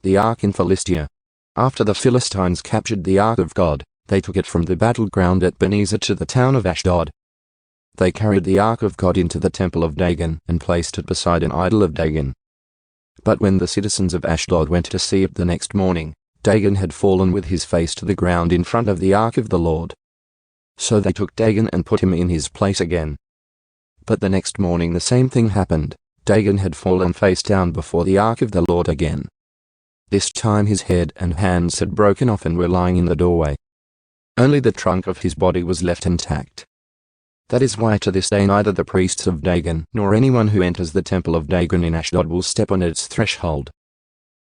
the ark in Philistia. After the Philistines captured the ark of God, they took it from the battleground at Ebenezer to the town of Ashdod. They carried the ark of God into the temple of Dagon and placed it beside an idol of Dagon. But when the citizens of Ashdod went to see it the next morning, Dagon had fallen with his face to the ground in front of the ark of the Lord. So they took Dagon and put him in his place again. But the next morning the same thing happened. Dagon had fallen face down before the ark of the Lord again. This time his head and hands had broken off and were lying in the doorway. Only the trunk of his body was left intact. That is why to this day neither the priests of Dagon nor anyone who enters the temple of Dagon in Ashdod will step on its threshold.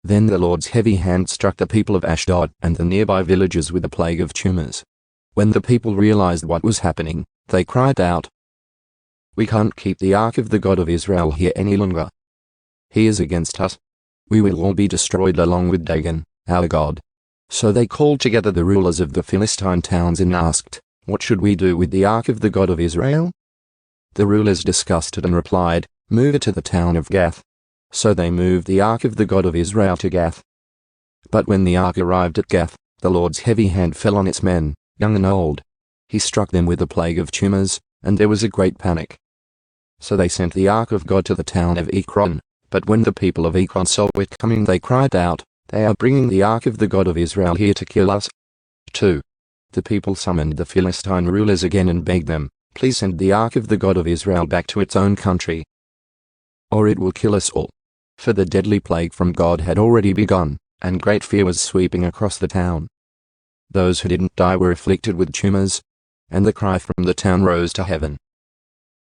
Then the Lord's heavy hand struck the people of Ashdod and the nearby villages with a plague of tumors. When the people realized what was happening, they cried out, "We can't keep the ark of the God of Israel here any longer. He is against us. We will all be destroyed along with Dagon, our God." So they called together the rulers of the Philistine towns and asked, "What should we do with the ark of the God of Israel?" The rulers discussed it and replied, "Move it to the town of Gath." So they moved the ark of the God of Israel to Gath. But when the ark arrived at Gath, the Lord's heavy hand fell on its men, young and old. He struck them with a plague of tumors, and there was a great panic. So they sent the ark of God to the town of Ekron. But when the people of Ekron saw it coming, they cried out, "They are bringing the ark of the God of Israel here to kill us." 2. The people summoned the Philistine rulers again and begged them, "Please send the ark of the God of Israel back to its own country, or it will kill us all." For the deadly plague from God had already begun, and great fear was sweeping across the town. Those who didn't die were afflicted with tumors, and the cry from the town rose to heaven,